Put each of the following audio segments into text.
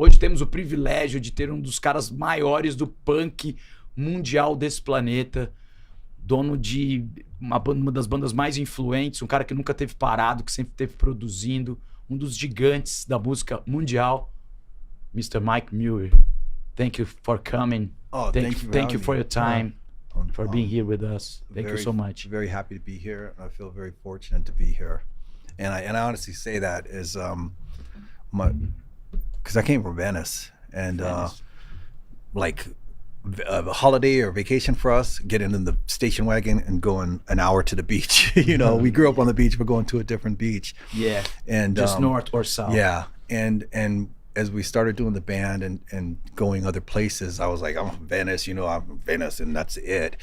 Hoje temos o privilégio de ter um dos caras maiores do punk mundial desse planeta, dono de uma das bandas mais influentes, um cara que nunca teve parado, que sempre esteve produzindo, um dos gigantes da música mundial, Mr. Mike Muir. Thank you for coming. Oh, thank you for your time, for being here with us. Thank you so much. Very happy to be here. I feel very fortunate to be here, and I honestly say that is because I came from Venice, and like a holiday or vacation for us, getting in the station wagon and going an hour to the beach. You know, we grew up on the beach, but going to a different beach. Yeah, and just north or south. Yeah, and as we started doing the band and going other places, I was like, I'm from Venice, you know, I'm from Venice, and that's it.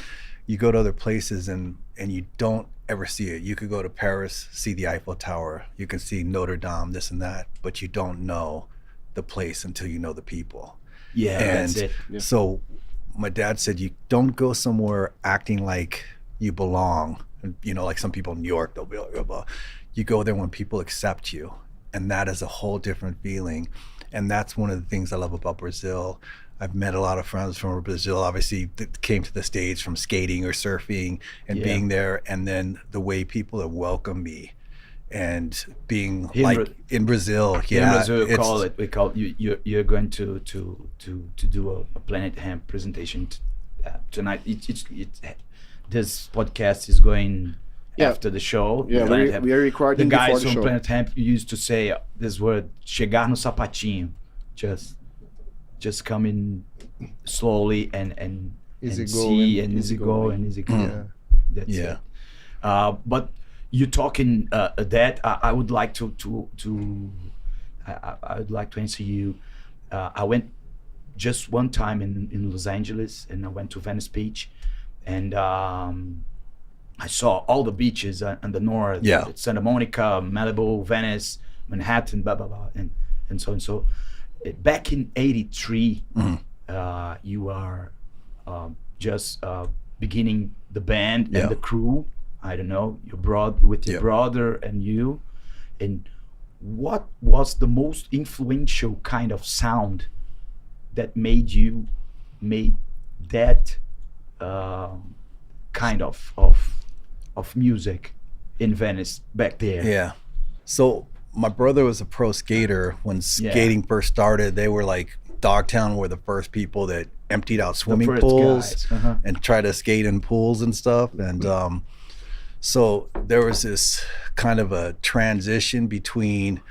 You go to other places and you don't ever see it. You could go to Paris, see the Eiffel Tower, you can see Notre Dame, this and that, but you don't know the place until you know the people. Yeah, and that's it. Yeah. So my dad said, you don't go somewhere acting like you belong. You know, like some people in New York, they'll be like, oh, you go there when people accept you, and that is a whole different feeling. And that's one of the things I love about Brazil. I've met a lot of friends from Brazil, obviously, that came to the States from skating or surfing and being there. And then the way people have welcomed me and being in Brazil. Yeah, in Brazil, we call it, you're going to do a Planet Hemp presentation tonight. This podcast is going after the show. Yeah, we are recording the guys before the from show. Planet Hemp used to say this word, chegar no sapatinho, just come in slowly and Easy see going, and easy go and easy go. Yeah. That's Yeah. it. But you talking that I would like to I would like to answer you. I went just one time in Los Angeles, and I went to Venice Beach, and I saw all the beaches in the north, Santa Monica, Malibu, Venice, Manhattan, blah, blah, blah, and so and so. Back in '83, you are just beginning the band and the crew. I don't know, your brother and you. And what was the most influential kind of sound that made you make that kind of music in Venice back there? Yeah. So my brother was a pro skater when skating first started. They were like, Dogtown were the first people that emptied out swimming pools and tried to skate in pools and stuff. And so there was this kind of a transition between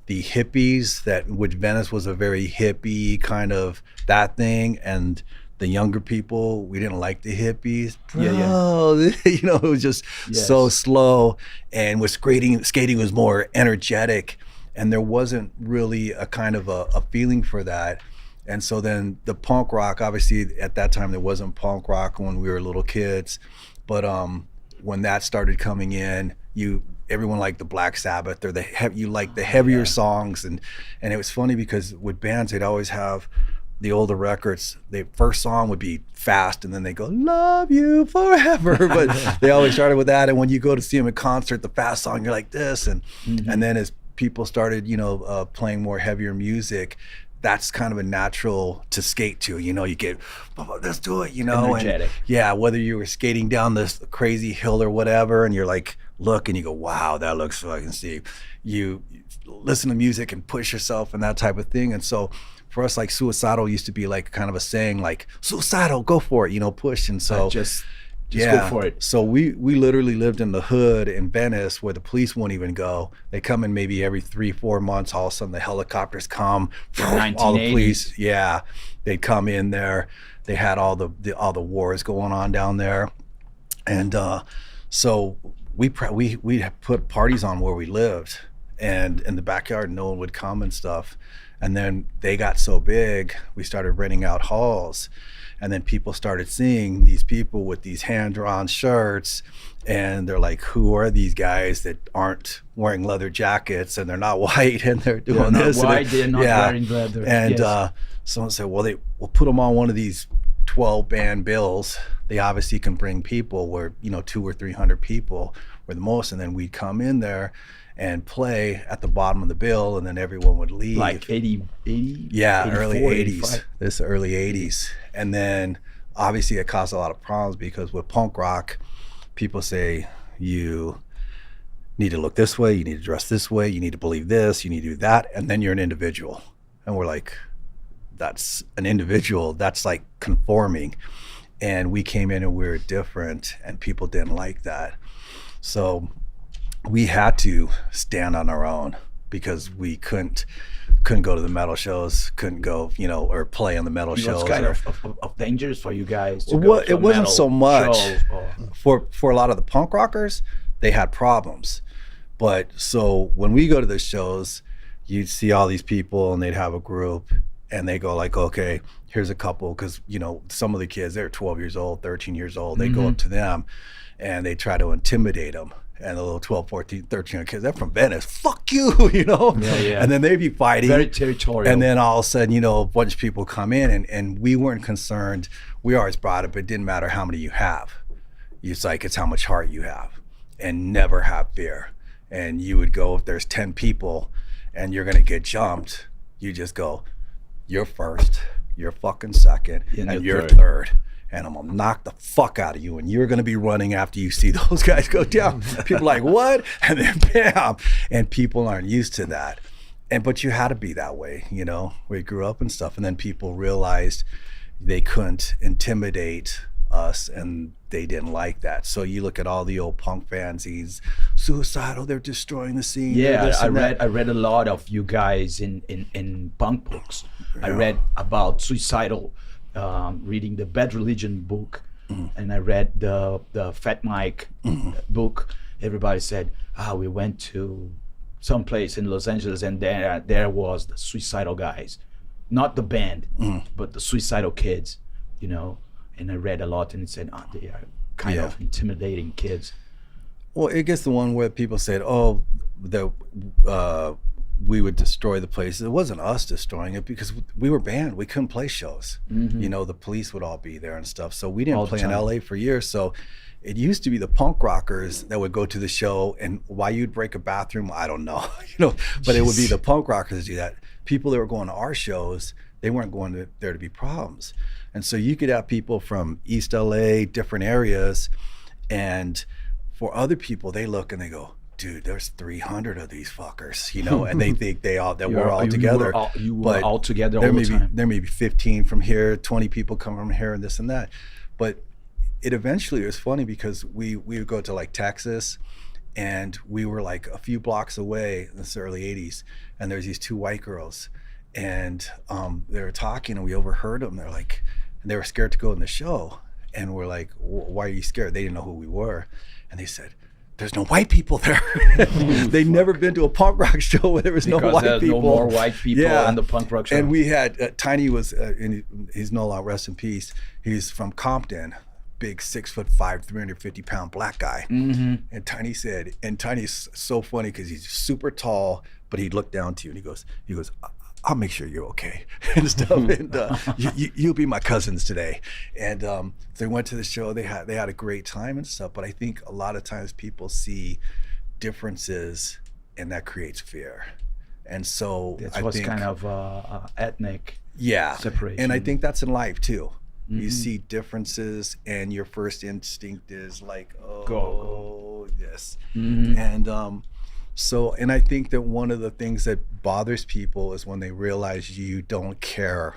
the hippies, which Venice was a very hippie kind of that thing, and the younger people, we didn't like the hippies. You know, it was just so slow, and with skating was more energetic, and there wasn't really a kind of a feeling for that. And so then the punk rock, obviously at that time there wasn't punk rock when we were little kids, but when that started coming in, everyone liked the Black Sabbath or you like the heavier songs, and it was funny because with bands they'd always have the older records, the first song would be fast and then they go love you forever, but they always started with that. And when you go to see them at concert, the fast song, you're like this, and then as people started playing more heavier music, that's kind of a natural to skate to, you get, let's do it, energetic. And whether you were skating down this crazy hill or whatever, and you're like, look, and you go, wow, that looks fucking steep. You listen to music and push yourself and that type of thing. And so for us, like, suicidal used to be like kind of a saying, like, suicidal, go for it, push. And so just go for it. So we literally lived in the hood in Venice where the police won't even go. They come in maybe every 3-4 months. All of a sudden the helicopters come, all the police, they'd come in there. They had all the wars going on down there. And so we put parties on where we lived, and in the backyard no one would come and stuff. And then they got so big, we started renting out halls. And then people started seeing these people with these hand-drawn shirts, and they're like, who are these guys that aren't wearing leather jackets, and they're not white, and they're doing this? They're not wearing leather. And someone said, well, we'll put them on one of these 12-band bills. They obviously can bring people where, 200 or 300 people were the most. And then we'd come in there, and play at the bottom of the bill, and then everyone would leave. Like 80? Yeah, early 80s. 85? This early 80s. And then obviously it caused a lot of problems because with punk rock, people say you need to look this way, you need to dress this way, you need to believe this, you need to do that, and then you're an individual. And we're like, that's an individual, that's like conforming. And we came in and we were different, and people didn't like that. So we had to stand on our own because we couldn't go to the metal shows, couldn't go, or play on the metal shows. It was kind of dangerous for you guys to well, go to it wasn't so much. Or... For a lot of the punk rockers, they had problems. But so when we go to the shows, you'd see all these people and they'd have a group and they go like, okay, here's a couple, because some of the kids, they're 12 years old, 13 years old, they go up to them and they try to intimidate them. And the little 12, 14, 13 kids, they're from Venice, fuck you, Yeah. And then they'd be fighting. Very territorial. And then all of a sudden, a bunch of people come in and we weren't concerned. We always brought it, but it didn't matter how many you have. It's like, it's how much heart you have, and never have fear. And you would go, if there's 10 people and you're gonna get jumped, you just go, you're first, you're fucking second, and you're third. And I'm gonna knock the fuck out of you, and you're gonna be running after you see those guys go down. People are like, what? And then bam, and people aren't used to that. But you had to be that way, we grew up and stuff. And then people realized they couldn't intimidate us, and they didn't like that. So you look at all the old punk fanzines, suicidal, they're destroying the scene. Yeah, I read a lot of you guys in punk books. Yeah. I read about suicidal, reading the Bad Religion book, and I read the Fat Mike book. Everybody said, we went to some place in Los Angeles, and there was the suicidal guys, not the band, but the suicidal kids, And I read a lot, and it said, they are kind of intimidating kids. Well, it gets the one where people said, we would destroy the place. It wasn't us destroying it because we were banned. We couldn't play shows. The police would all be there and stuff. So we didn't play in LA for years. So it used to be the punk rockers that would go to the show, and why you'd break a bathroom, I don't know. But it would be the punk rockers that do that. People that were going to our shows, they weren't going there to be problems. And so you could have people from East LA, different areas, and for other people, they look and they go, dude, there's 300 of these fuckers, and they think we're all together. You were all together all the time. There may be 15 from here, 20 people come from here, and this and that. But it eventually was funny because we would go to like Texas, and we were like a few blocks away in the early 80s, and there's these two white girls, and they were talking, and we overheard them. They're like, they were scared to go in the show, and we're like, why are you scared? They didn't know who we were, and they said, there's no white people there. They'd never been to a punk rock show where there was no white people. No more white people in the punk rock show. And we had Tiny was, he's no longer, rest in peace. He's from Compton, big 6'5", 350-pound black guy. And Tiny said, and Tiny's so funny because he's super tall, but he'd look down to you and he goes, I'll make sure you're okay and stuff. And you'll be my cousins today. And they went to the show. They had a great time and stuff. But I think a lot of times people see differences, and that creates fear. And so that's what's kind of ethnic separation. And I think that's in life too. You see differences, and your first instinct is like, go. Yes. And and I think that one of the things that bothers people is when they realize you don't care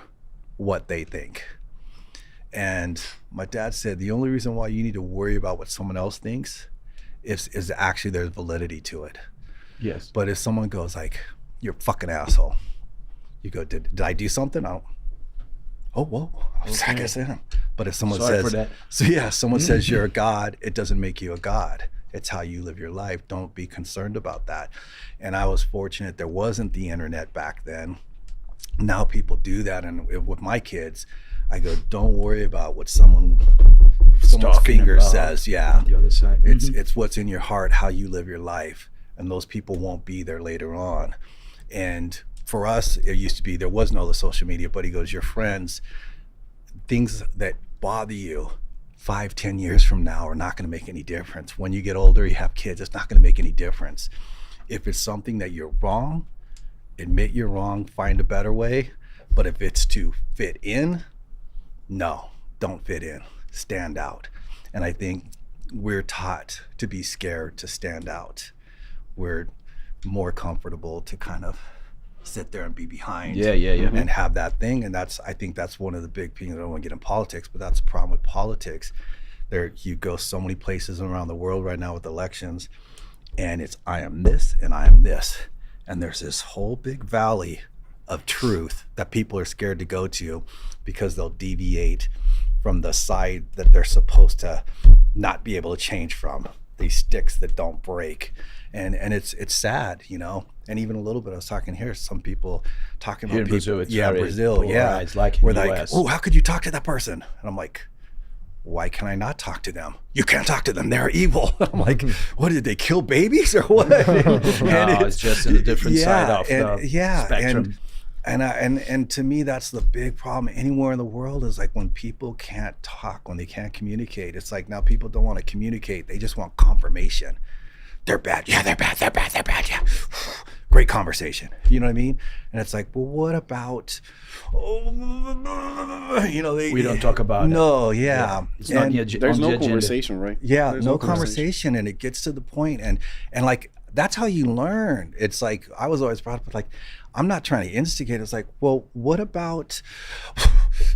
what they think. And my dad said the only reason why you need to worry about what someone else thinks is actually there's validity to it. Yes. But if someone goes like, you're a fucking asshole, you go, did I do something? I guess I am. But if someone someone says you're a god, it doesn't make you a god. It's how you live your life. Don't be concerned about that. And I was fortunate there wasn't the internet back then. Now people do that. And with my kids, I go, don't worry about what someone's finger says. On the other side. It's what's in your heart, how you live your life. And those people won't be there later on. And for us, it used to be, there was no social media, but he goes, your friends, things that bother you 5-10 years from now are not going to make any difference. When you get older, you have kids, it's not going to make any difference. If it's something that you're wrong, admit you're wrong, find a better way. But if it's to fit in, no, don't fit in, stand out. And I think we're taught to be scared to stand out. We're more comfortable to kind of sit there and be behind and have that thing. And I think that's one of the big things. I don't want to get in politics, but that's the problem with politics. You go so many places around the world right now with elections, and it's I am this and I am this. And there's this whole big valley of truth that people are scared to go to because they'll deviate from the side that they're supposed to not be able to change from, these sticks that don't break. And it's sad, you know. And even a little bit, I was talking here, some people talking about Brazil, Brazil, like we're like, oh, how could you talk to that person? And I'm like, why can I not talk to them? You can't talk to them, they're evil. I'm like, what, did they kill babies or what? It's just in a different side of the spectrum. And to me, that's the big problem anywhere in the world, is like when people can't talk, when they can't communicate. It's like now people don't want to communicate, they just want confirmation. They're bad, yeah, they're bad, yeah. Great conversation, you know what I mean? And it's like, well, what about, you know, we don't talk about it. It's not there's no conversation, right? Yeah, there's no conversation, and it gets to the point, and like that's how you learn. It's like I was always brought up with, like, I'm not trying to instigate. It's like, well, what about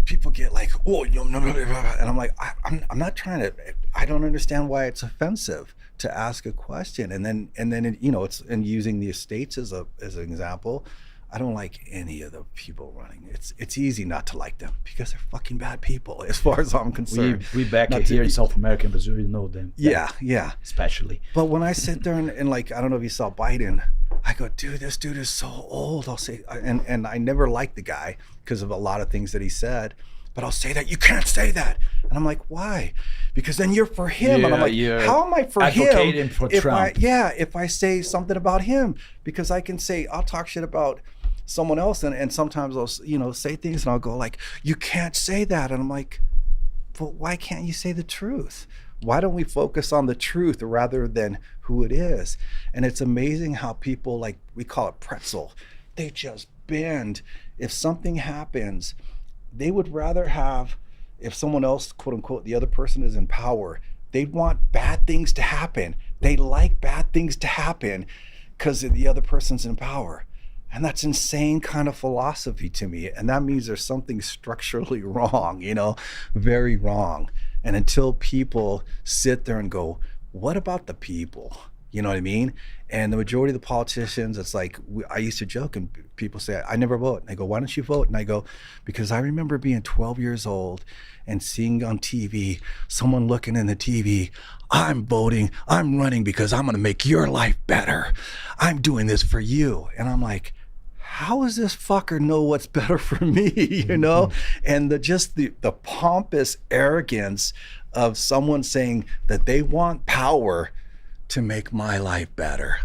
people get like, oh, and I'm like, I'm not trying to. I don't understand why it's offensive to ask a question. And then you know, it's, and using the estates as an example, I don't like any of the people running. It's easy not to like them because they're fucking bad people, as far as I'm concerned. We back here in South America and Brazil, you know them. Yeah. Especially. But when I sit there and like, I don't know if you saw Biden, I go, dude, this dude is so old. I'll say, and I never liked the guy because of a lot of things that he said. But I'll say that, you can't say that. And I'm like, why? Because then you're for him. And I'm like, how am I for him for if Trump. if I say something about him? Because I can say, I'll talk shit about someone else, and sometimes I'll, you know, say things and I'll go like, you can't say that. And I'm like, but why can't you say the truth? Why don't we focus on the truth rather than who it is? And it's amazing how people, like, we call it pretzel, they just bend. If something happens, they would rather have, if someone else, quote unquote, the other person is in power, they'd want bad things to happen. They like bad things to happen because the other person's in power. And that's insane kind of philosophy to me. And that means there's something structurally wrong, you know, very wrong. And until people sit there and go, what about the people? You know what I mean? And the majority of the politicians, it's like, I used to joke and people say, I never vote. And I go, why don't you vote? And I go, because I remember being 12 years old and seeing on TV, someone looking in the TV, I'm voting, I'm running because I'm gonna make your life better. I'm doing this for you. And I'm like, how does this fucker know what's better for me, you know? And the pompous arrogance of someone saying that they want power to make my life better.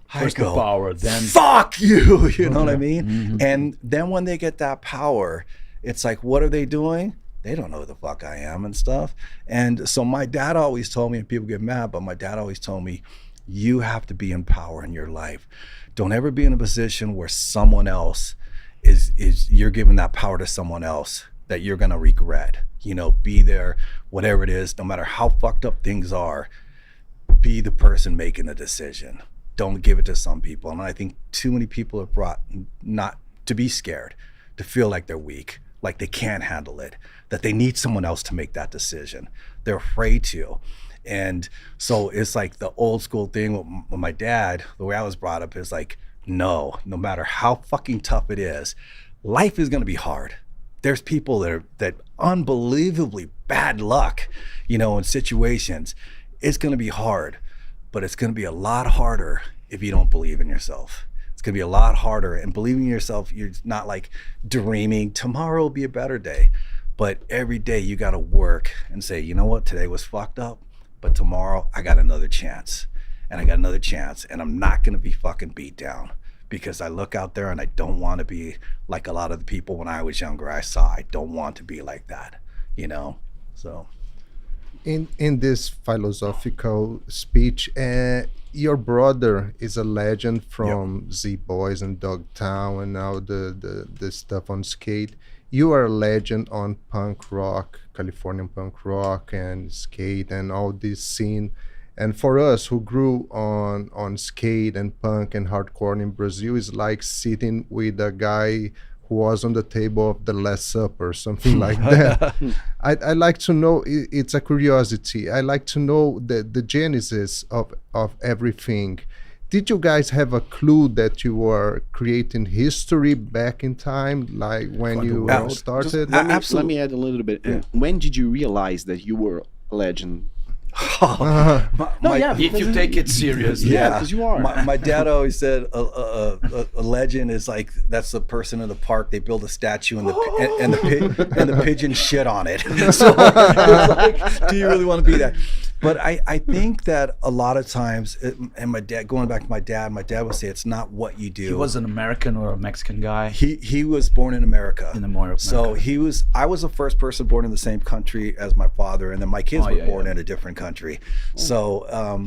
First the power, then fuck you, you know what I mean? And then when they get that power, it's like, what are they doing? They don't know who the fuck I am and stuff. And so my dad always told me, and people get mad, but my dad always told me, you have to be in power in your life. Don't ever be in a position where someone else is you're giving that power to someone else that you're gonna regret. You know, be there, whatever it is, no matter how fucked up things are, be the person making the decision. Don't give it to some people. And I think too many people are brought not to be scared, to feel like they're weak, like they can't handle it, that they need someone else to make that decision. They're afraid to. And so it's like the old school thing with my dad, the way I was brought up is like, no matter how fucking tough it is, life is gonna be hard. There's people that unbelievably bad luck, you know, in situations. It's gonna be hard, but it's gonna be a lot harder if you don't believe in yourself. It's gonna be a lot harder, and believing in yourself, you're not like dreaming tomorrow will be a better day, but every day you gotta work and say, you know what, today was fucked up, but tomorrow I got another chance, and I got another chance, and I'm not gonna be fucking beat down, because I look out there and I don't wanna be like a lot of the people when I was younger I saw. I don't want to be like that, you know, so. In this philosophical speech, your brother is a legend from Z Boys and Dogtown and all the stuff on skate. You are a legend on punk rock, Californian punk rock and skate and all this scene. And for us who grew on skate and punk and hardcore in Brazil, is like sitting with a guy who was on the table of the Last Supper, something like that. I like to know, it's a curiosity. I like to know the genesis of everything. Did you guys have a clue that you were creating history back in time, like when you started? Let me add a little bit. When did you realize that you were a legend? If you take it seriously. Yeah, because you are. My dad always said a legend is like, that's the person in the park, they build a statue and the pigeon shit on it. So it's like, do you really want to be that? But I think that a lot of times, and my dad, going back to my dad would say, it's not what you do. He was an American or a Mexican guy? He was born in America. So I was the first person born in the same country as my father, and then my kids were born in a different country. So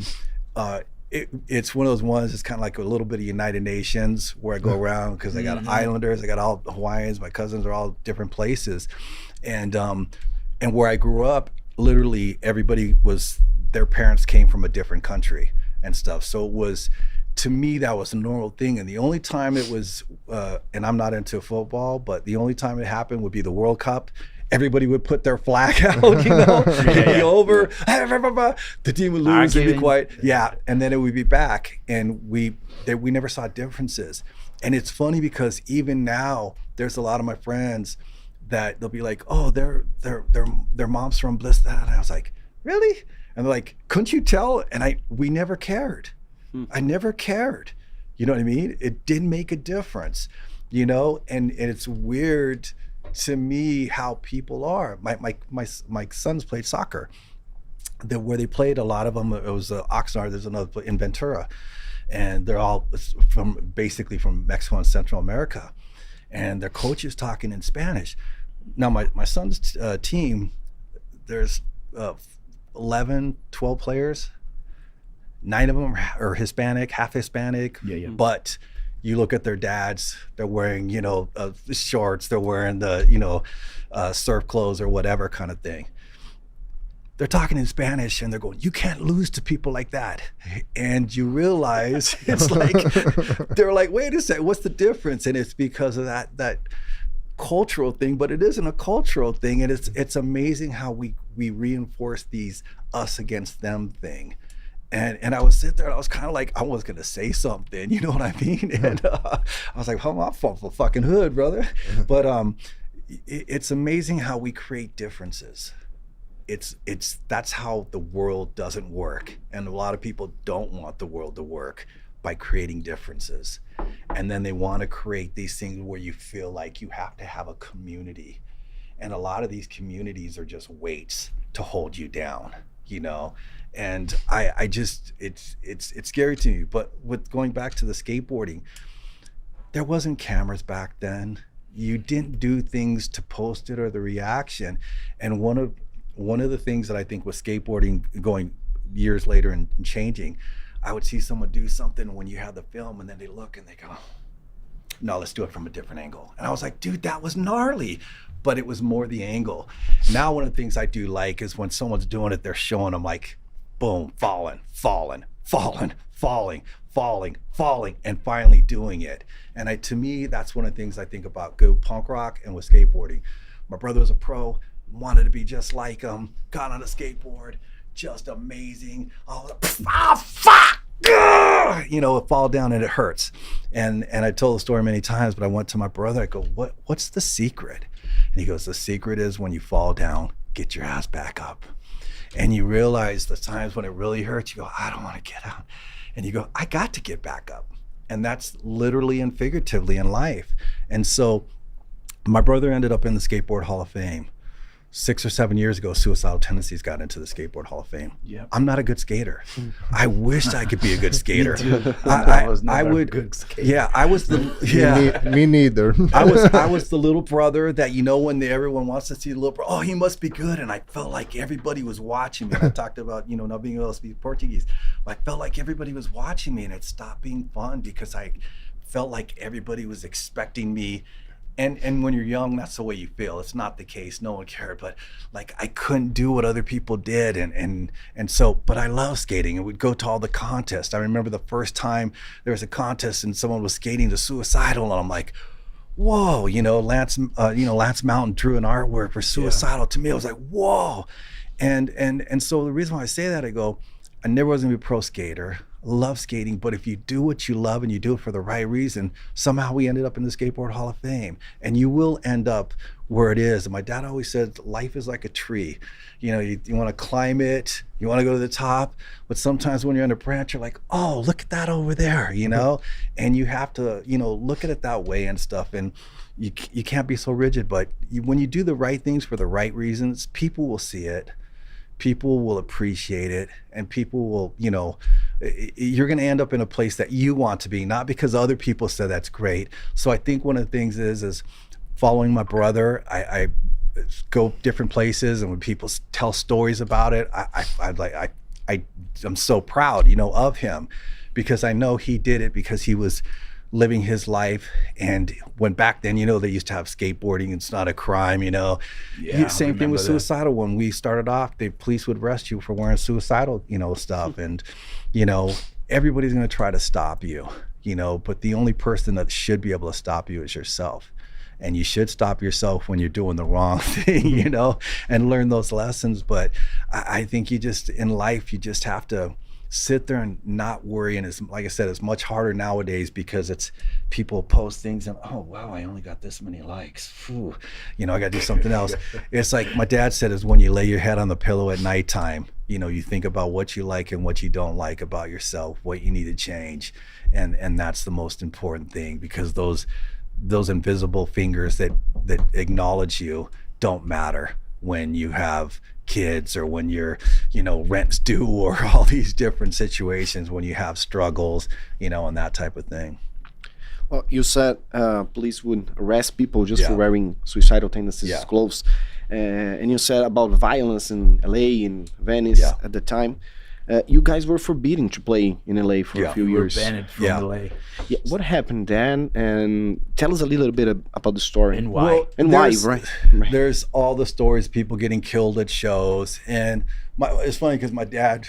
it's one of those ones, it's kind of like a little bit of United Nations where I go around, because I got Islanders, I got all Hawaiians, my cousins are all different places. And where I grew up, literally everybody their parents came from a different country and stuff. So it was, to me, that was a normal thing. And the only time it was, and I'm not into football, but the only time it happened would be the World Cup. Everybody would put their flag out, it'd be over. The team would lose, it'd be quiet. Yeah, and then it would be back. And we never saw differences. And it's funny because even now, there's a lot of my friends that they'll be like, oh, their mom's from Bliss. And I was like, really? And they're like, couldn't you tell? And we never cared. I never cared. You know what I mean? It didn't make a difference, and it's weird to me how people are. My sons played soccer. Where they played, a lot of them, it was Oxnard, there's another in Ventura. And they're all basically from Mexico and Central America. And their coach is talking in Spanish. Now my son's team, there's 11, 12 players. 9 of them are Hispanic, half Hispanic. But you look at their dads, they're wearing, shorts, they're wearing the, surf clothes or whatever kind of thing. They're talking in Spanish and they're going, you can't lose to people like that. And you realize it's like, they're like, wait a second, what's the difference? And it's because of that cultural thing, but it isn't a cultural thing. And it's amazing how we reinforce these us against them thing. And I was sitting there and I was kind of like, I was gonna say something, you know what I mean? And I was like, oh, I'm from the fucking hood, brother. But it's amazing how we create differences. That's how the world doesn't work. And a lot of people don't want the world to work by creating differences. And then they want to create these things where you feel like you have to have a community. And a lot of these communities are just weights to hold you down, And I just, it's scary to me. But with going back to the skateboarding, there wasn't cameras back then. You didn't do things to post it or the reaction. And one of the things that I think with skateboarding going years later and changing, I would see someone do something when you have the film and then they look and they go, no, let's do it from a different angle. And I was like, dude, that was gnarly. But it was more the angle. Now, one of the things I do like is when someone's doing it, they're showing them like, boom, falling, and finally doing it. And to me, that's one of the things I think about good punk rock and with skateboarding. My brother was a pro, wanted to be just like him, got on a skateboard, just amazing. Fuck! Fall down and it hurts. And I told the story many times, but I went to my brother, I go, what's the secret? And he goes, the secret is when you fall down, get your ass back up. And you realize the times when it really hurts, you go, I don't want to get out. And you go, I got to get back up. And that's literally and figuratively in life. And so my brother ended up in the Skateboard Hall of Fame. 6 or 7 years ago, Suicidal Tendencies got into the Skateboard Hall of Fame. Yep. I'm not a good skater. I wished I could be a good skater. I would. Good skater. Yeah, I was the Me neither. I was the little brother that, you know, when everyone wants to see the little brother, oh, he must be good. And I felt like everybody was watching me. I talked about, you know, not being able to speak Portuguese. I felt like everybody was watching me, and it stopped being fun because I felt like everybody was expecting me. And when you're young, that's the way you feel. It's not the case. No one cared. But like, I couldn't do what other people did. And so, but I love skating, and we'd go to all the contests. I remember the first time there was a contest and someone was skating to Suicidal, and I'm like, whoa, you know, Lance Mountain drew an artwork for Suicidal. To me, I was like, whoa. And so the reason why I say that, I go, I never was gonna be a pro skater. Love skating, but if you do what you love and you do it for the right reason, somehow we ended up in the Skateboard Hall of Fame, and you will end up where it is. And my dad always said, life is like a tree. You know, you want to climb it, you want to go to the top, but sometimes when you're on a branch, you're like, oh, look at that over there, you know? And you have to, you know, look at it that way and stuff. And you can't be so rigid, but when you do the right things for the right reasons, people will see it. People will appreciate it, and people will, you know, you're going to end up in a place that you want to be, not because other people said that's great. So I think one of the things is following my brother. I go different places, and when people tell stories about it, I'm so proud, you know, of him, because I know he did it because he was living his life. And when back then, you know, they used to have skateboarding, it's not a crime, you know. Same thing with Suicidal. When we started off, the police would arrest you for wearing suicidal, you know, stuff. And, you know, everybody's going to try to stop you, you know, but the only person that should be able to stop you is yourself. And you should stop yourself when you're doing the wrong thing, you know, and learn those lessons. But I think you just, in life, you just have to sit there and not worry. And it's, like I said, it's much harder nowadays because it's people post things and, oh wow, I only got this many likes. Phew. You know, I gotta do something else. It's like my dad said, is when you lay your head on the pillow at nighttime, you know, you think about what you like and what you don't like about yourself, what you need to change. And that's the most important thing, because those invisible fingers that acknowledge you don't matter when you have kids, or when you're, you know, rent's due, or all these different situations when you have struggles, you know, and that type of thing. Well, you said police would arrest people just for wearing Suicidal Tendencies clothes, and you said about violence in LA, in Venice at the time. You guys were forbidden to play in LA for a few years. Banned from LA. Yeah. What happened then? And tell us a little bit about the story. And why. Well, and why, right? There's all the stories, people getting killed at shows. And it's funny because my dad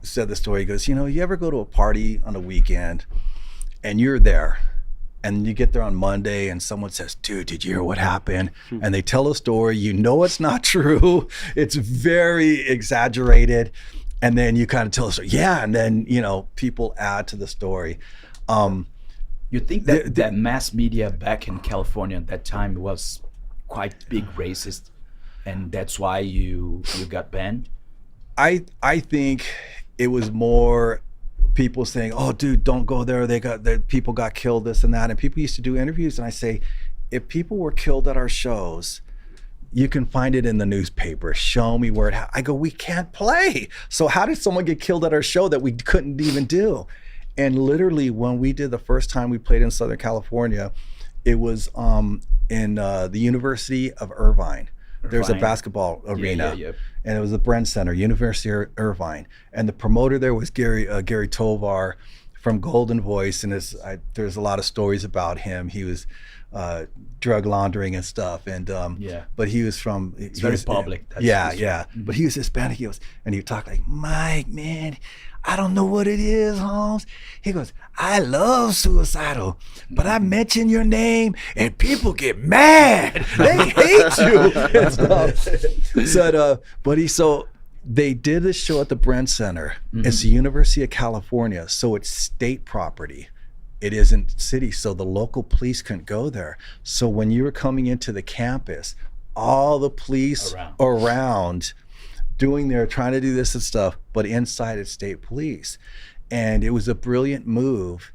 said the story. He goes, you know, you ever go to a party on a weekend and you're there, and you get there on Monday and someone says, dude, did you hear what happened? And they tell a story, you know it's not true. It's very exaggerated. And then you kind of tell a story. Yeah, and then, you know, people add to the story. You think that mass media back in California at that time was quite big racist, and that's why you got banned? I think it was more people saying, oh dude, don't go there, people got killed, this and that. And people used to do interviews, and I say, if people were killed at our shows, you can find it in the newspaper, show me where I go, we can't play. So how did someone get killed at our show that we couldn't even do? And literally when we did the first time we played in Southern California, it was in the University of Irvine. There's a basketball arena, and it was the Brent Center, University of Irvine, and the promoter there was Gary Tovar from Golden Voice, and there's a lot of stories about him. He was drug laundering and stuff, and but he was from. It's very public. But he was Hispanic. He would talk like, Mike, man, I don't know what it is, Holmes. He goes, I love Suicidal, but I mention your name and people get mad. They hate you and stuff. So they did this show at the Brent Center. It's the University of California, so it's state property. It isn't city, so the local police couldn't go there. So when you were coming into the campus, all the police around trying to do this and stuff, but inside it's state police. And it was a brilliant move,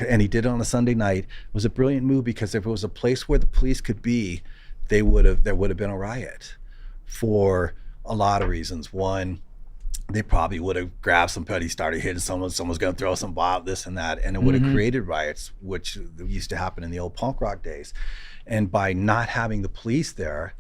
and he did it on a Sunday night. It was a brilliant move because if it was a place where the police could be there would have been a riot for a lot of reasons. One, they probably would have grabbed somebody, started hitting someone's going to throw some bomb, this and that, and it would have created riots, which used to happen in the old punk rock days. And by not having the police there,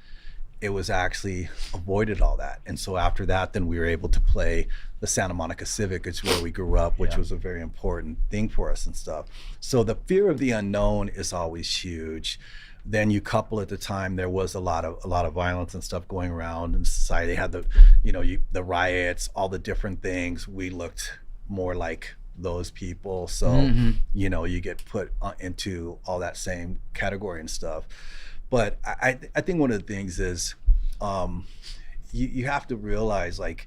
it was actually avoided all that. And so after that, then we were able to play the Santa Monica Civic, it's where we grew up, which was a very important thing for us and stuff. So the fear of the unknown is always huge. Then you couple at the time, there was a lot of violence and stuff going around in society. They had the riots, all the different things. We looked more like those people. So, you get put into all that same category and stuff. But I think one of the things is you have to realize, like,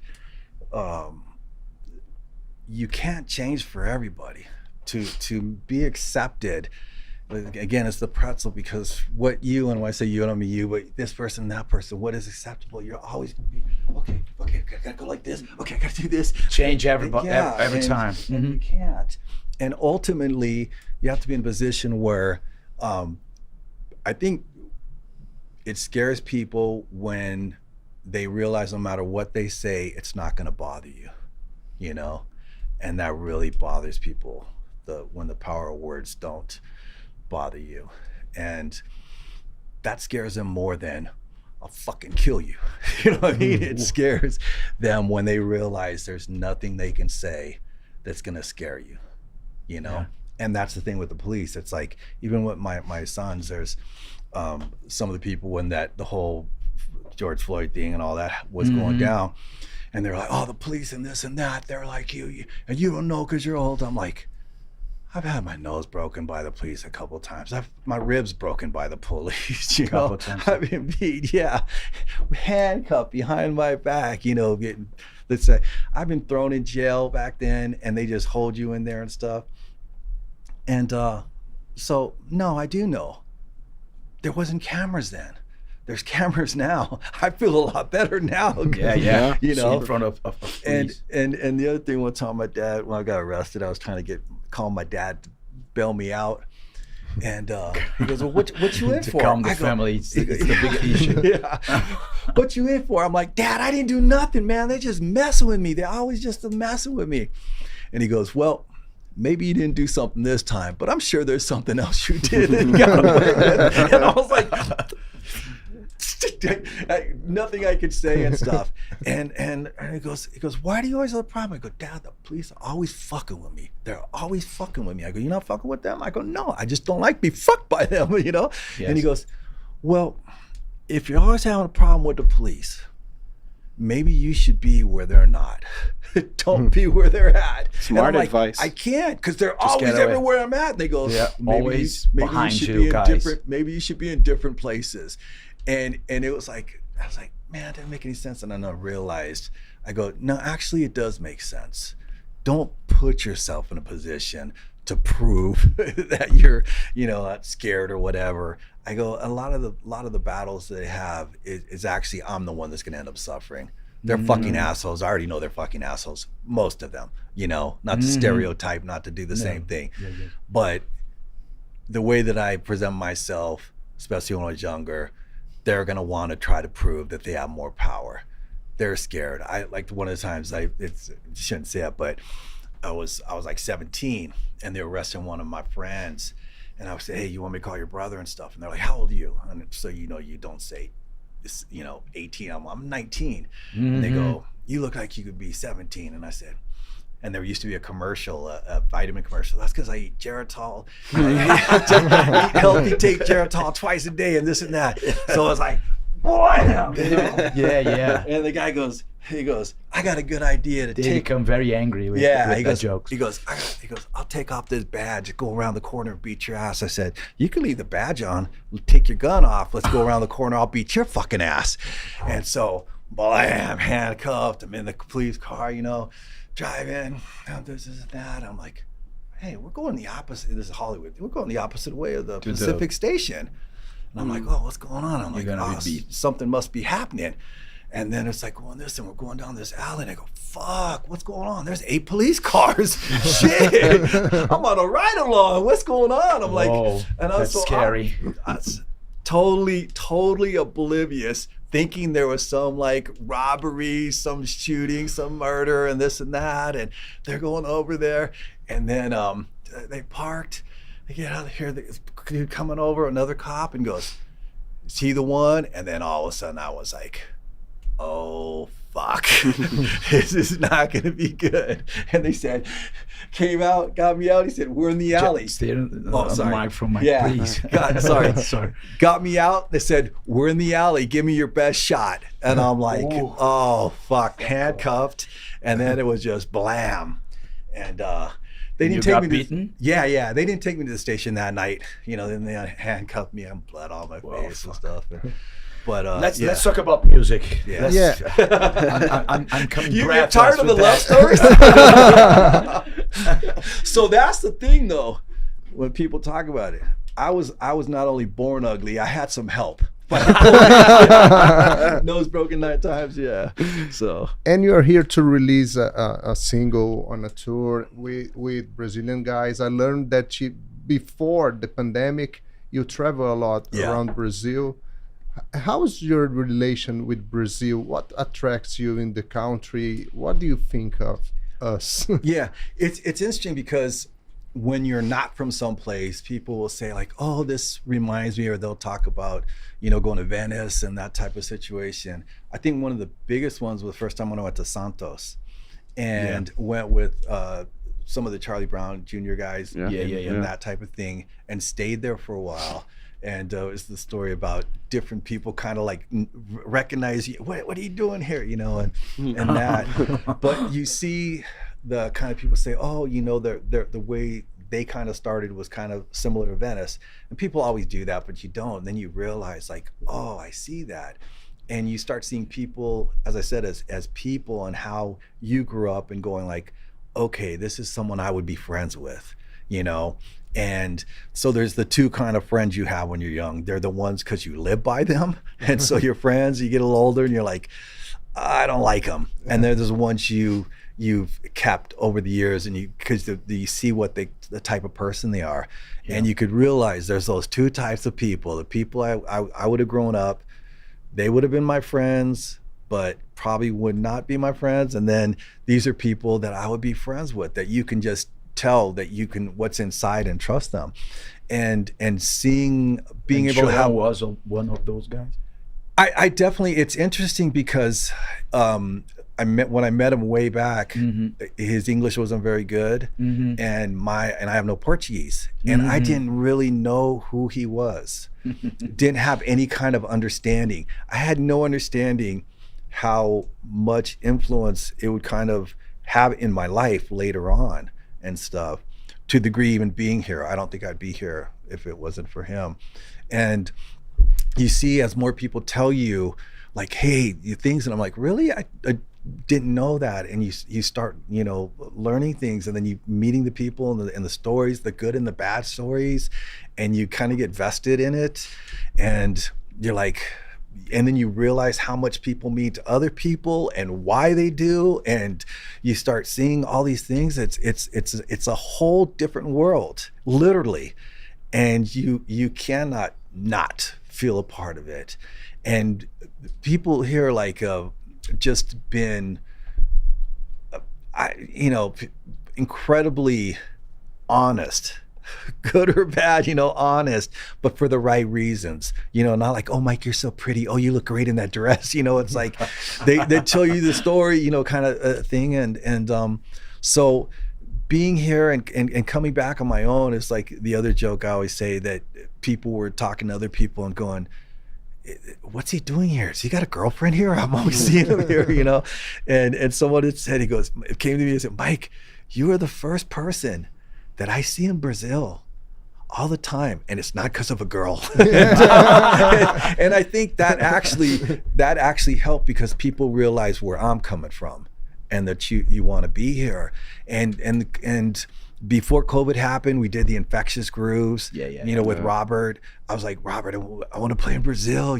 you can't change for everybody. To be accepted, again, it's the pretzel, because what you, and when I say you, I don't mean you, but this person, that person, what is acceptable, you're always gonna be, okay, I gotta go like this, okay, I gotta do this. Change everybody every time. And you can't. And ultimately, you have to be in a position where I think it scares people when they realize no matter what they say, it's not gonna bother you, and that really bothers people, when the power of words don't bother you. And that scares them more than I'll fucking kill you. You know what I mean? It scares them when they realize there's nothing they can say that's gonna scare you, Yeah. And that's the thing with the police. It's like, even with my sons, there's some of the people when the whole George Floyd thing and all that was going down, and they're like, oh, the police and this and that, they're like you and you don't know because you're old. I'm like, I've had my nose broken by the police a couple of times. My ribs broken by the police, I've been beat, handcuffed behind my back, let's say, I've been thrown in jail back then, and they just hold you in there and stuff. And so, no, I do know. There wasn't cameras then. There's cameras now. I feel a lot better now. Yeah. In front of police. And the other thing, one time my dad, when I got arrested, I was trying to call my dad to bail me out. And he goes, well, what you in for? To calm the family, it's the big issue. What you in for? I'm like, Dad, I didn't do nothing, man. They just messing with me. They're always just messing with me. And he goes, well, maybe you didn't do something this time, but I'm sure there's something else you did that you got away with. And I was like, nothing I could say and stuff. And he goes, why do you always have a problem? I go, Dad, the police are always fucking with me. They're always fucking with me. I go, you're not fucking with them? I go, no, I just don't like being fucked by them, Yes. And he goes, well, if you're always having a problem with the police, maybe you should be where they're not. Don't be where they're at. Smart advice. I can't, because they're just always everywhere I'm at. And they go, always behind you, guys. Maybe you should be in different places. And it was like, I was like, man, it didn't make any sense. And then I realized, I go, no, actually it does make sense. Don't put yourself in a position to prove that you're, not scared or whatever. I go, a lot of the battles they have is actually, I'm the one that's gonna end up suffering. They're fucking assholes. I already know they're fucking assholes. Most of them, not to stereotype, not to do the same thing. But the way that I present myself, especially when I was younger, they're gonna want to try to prove that they have more power. They're scared. I like one of the times shouldn't say it, but I was like 17, and they were arresting one of my friends, and I would say, hey, you want me to call your brother and stuff? And they're like, how old are you? And so you don't say, 18. I'm 19. And they go, you look like you could be 17. And I said, and there used to be a commercial, a vitamin commercial. That's because I eat Geritol. I eat healthy, take Geritol twice a day and this and that. So I was like, blam! Yeah. And the guy goes, I got a good idea to they become very angry with the jokes. He goes, I'll take off this badge, go around the corner and beat your ass. I said, you can leave the badge on, take your gun off, let's go around the corner, I'll beat your fucking ass. And so, blam, handcuffed, I'm in the police car, driving, this and that. I'm like, hey, we're going the opposite, this is Hollywood, we're going the opposite way of the Pacific Station. And I'm like, oh, what's going on? I'm like, something must be happening. And then it's like going this, and we're going down this alley, and I go, fuck, what's going on? There's 8 police cars. Shit, I'm on a ride along. What's going on? I'm like, and that's scary. totally oblivious, thinking there was some like robbery, some shooting, some murder, and this and that, and they're going over there, and then they parked. They get out of here. This dude coming over, another cop, and goes, "Is he the one?" And then all of a sudden, I was like, "Oh fuck, this is not going to be good." And they said, came out, got me out. He said, "We're in the alley." Sorry. From my please. Sorry. Got me out. They said, "We're in the alley. Give me your best shot." And I'm like, "Oh fuck!" Handcuffed, and then it was just blam. And they didn't take me. Beaten? Yeah. They didn't take me to the station that night. Then they handcuffed me. I'm blood on my face and stuff. But let's talk about music. Yeah. I'm coming. You're tired of the love stories? So that's the thing, though. When people talk about it, I was not only born ugly, I had some help. Nose broken 9 times, yeah. So. And you're here to release a single on a tour with Brazilian guys. I learned that before the pandemic, you travel a lot around Brazil. How's your relation with Brazil? What attracts you in the country? What do you think of us? Yeah, it's interesting because when you're not from someplace, people will say like, "Oh, this reminds me," or they'll talk about, going to Venice and that type of situation. I think one of the biggest ones was the first time when I went to Santos and went with some of the Charlie Brown Jr. guys and that type of thing, and stayed there for a while. And it's the story about different people kind of like recognize you. What are you doing here? And that. But you see the kind of people say, "Oh, the way they kind of started was kind of similar to Venice." And people always do that, but you don't. And then you realize like, "Oh, I see that." And you start seeing people, as I said, as people and how you grew up and going like, "Okay, this is someone I would be friends with," And so there's the two kind of friends you have when you're young. They're the ones because you live by them. And so your friends, you get a little older and you're like, "I don't like them." And there's the ones you've kept over the years, and because you see what the type of person they are. And you could realize there's those two types of people. The people I would have grown up, they would have been my friends, but probably would not be my friends. And then these are people that I would be friends with, that you can just tell that you can what's inside and trust them, and being able to have. Was one of those guys. I definitely. It's interesting because when I met him way back, his English wasn't very good, and I have no Portuguese, and I didn't really know who he was. Didn't have any kind of understanding. I had no understanding how much influence it would kind of have in my life later on and stuff, to the degree even being here. I don't think I'd be here if it wasn't for him. And you see, as more people tell you like, "Hey, you things," and I'm like, "Really? I didn't know that." And you start learning things, and then you meeting the people and the stories, the good and the bad stories, and you kind of get vested in it, and you're like, and then you realize how much people mean to other people and why they do, and you start seeing all these things. It's a whole different world, literally, and you cannot not feel a part of it. And people here like just been incredibly honest, good or bad, honest, but for the right reasons, not like, "Oh, Mike, you're so pretty. Oh, you look great in that dress." It's like they tell you the story, kind of thing. And so being here and coming back on my own is like the other joke I always say, that people were talking to other people and going, "What's he doing here? Has he got a girlfriend here? I'm always seeing him here," And someone had said, it came to me and said, "Mike, you are the first person that I see in Brazil all the time, and it's not because of a girl." and I think that actually helped, because people realize where I'm coming from, and that you want to be here. And before COVID happened, we did the Infectious Grooves, with Robert. I was like, "Robert, I want to play in Brazil,"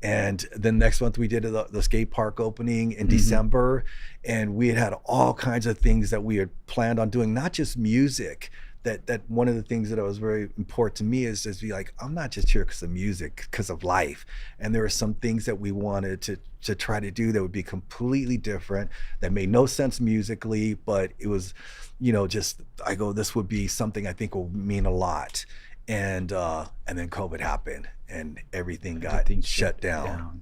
And then next month we did the skate park opening in December, and we had all kinds of things that we had planned on doing, not just music, that one of the things that was very important to me is be like, I'm not just here because of music, because of life. And there are some things that we wanted to try to do that would be completely different, that made no sense musically, but it was, just, I go, this would be something I think will mean a lot. And then COVID happened and everything got shut down,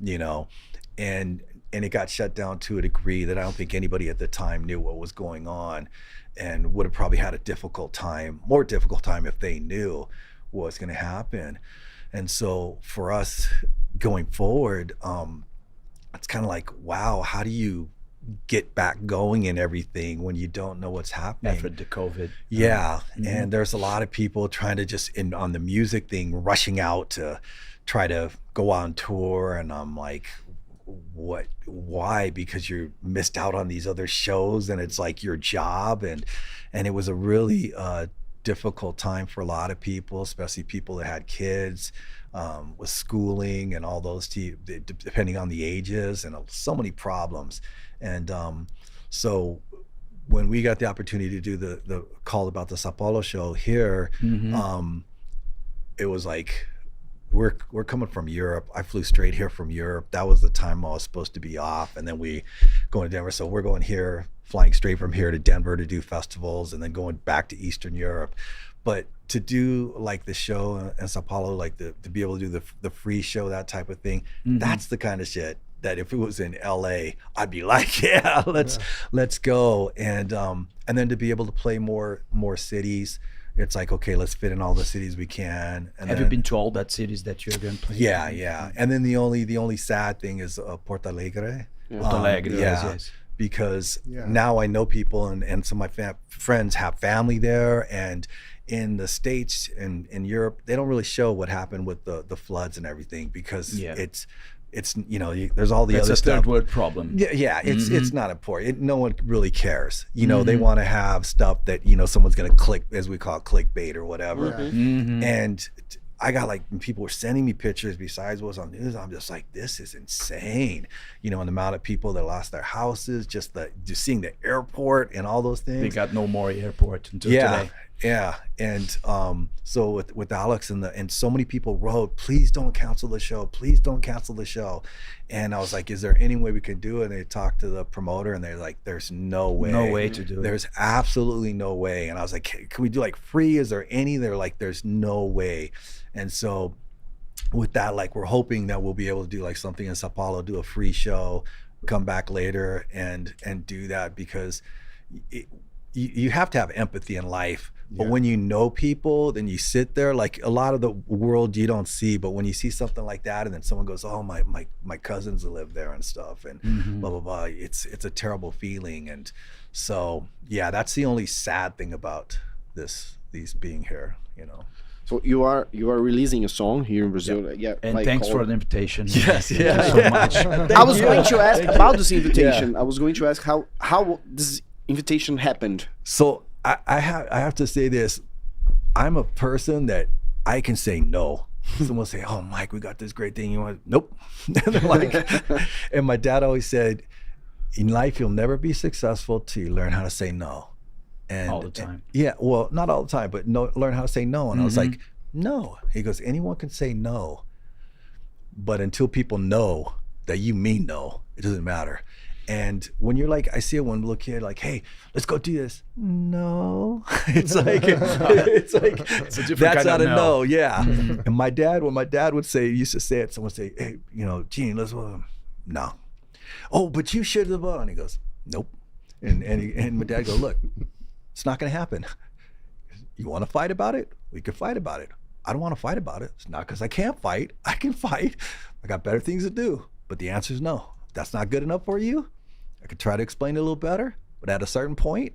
and it got shut down to a degree that I don't think anybody at the time knew what was going on, and would have probably had a more difficult time if they knew what was going to happen. And so for us going forward, it's kind of like, wow, how do you get back going and everything when you don't know what's happening after the COVID? And there's a lot of people trying to just on the music thing, rushing out to try to go on tour, and I'm like, why? Because you missed out on these other shows, and it's like your job, and it was a really difficult time for a lot of people, especially people that had kids, with schooling and all those, depending on the ages, and so many problems. And so when we got the opportunity to do the call about the Sao Paulo show here, it was like, we're coming from Europe. I flew straight here from Europe. That was the time I was supposed to be off, and then we going to Denver. So we're going here, flying straight from here to Denver to do festivals, and then going back to Eastern Europe. But to do like the show in Sao Paulo, like to be able to do the free show, that type of thing, that's the kind of shit that if it was in LA, I'd be like, yeah, let's go. And then to be able to play more cities, it's like, okay, let's fit in all the cities we can. And have you been to all that cities that you're going to play? Yeah. And then the only sad thing is Porto Alegre. Porto Alegre, yes. Because now I know people, and some of my friends have family there, and in the States and in Europe, they don't really show what happened with the floods and everything, because it's there's all the other stuff. It's a third world problem. It's not important. No one really cares. They want to have stuff that someone's gonna click, as we call it, clickbait or whatever. And I got when people were sending me pictures besides what's on news, I'm just like, this is insane. And the amount of people that lost their houses, just seeing the airport and all those things. They got no more airport until today. Yeah, and so with Alex and so many people wrote, please don't cancel the show, please don't cancel the show. And I was like, is there any way we can do it? And they talked to the promoter, and they're like, there's no way to do it. There's absolutely no way. And I was like, can we do free? Is there any? They're like, there's no way. And so with that, we're hoping that we'll be able to do something in Sao Paulo, do a free show, come back later and do that, because you have to have empathy in life. But when you know people, then you sit there, a lot of the world you don't see, but when you see something like that, and then someone goes, oh, my cousins live there and stuff, and blah, blah, blah, it's a terrible feeling. And so, that's the only sad thing about these being here, So you are releasing a song here in Brazil, and thanks for the invitation. Yes, so much. I was going to ask about this invitation. I was going to ask how this invitation happened. So I have to say this. I'm a person that I can say no. Someone will say, oh, Mike, we got this great thing. You want? Nope. And my dad always said, in life, you'll never be successful till you learn how to say no. And all the time. Well, not all the time, but learn how to say no. And I was like, no. He goes, anyone can say no, but until people know that you mean no, it doesn't matter. And when you're I see one little kid hey, let's go do this. No, it's a different that's not a no. And when my dad would say, used to say it, someone would say, hey, Gene, let's no. Oh, but you should have. And he goes, nope. And my dad goes, look, it's not gonna happen. You want to fight about it? We could fight about it. I don't want to fight about it. It's not because I can't fight. I can fight. I got better things to do. But the answer is no. That's not good enough for you. I could try to explain it a little better, but at a certain point,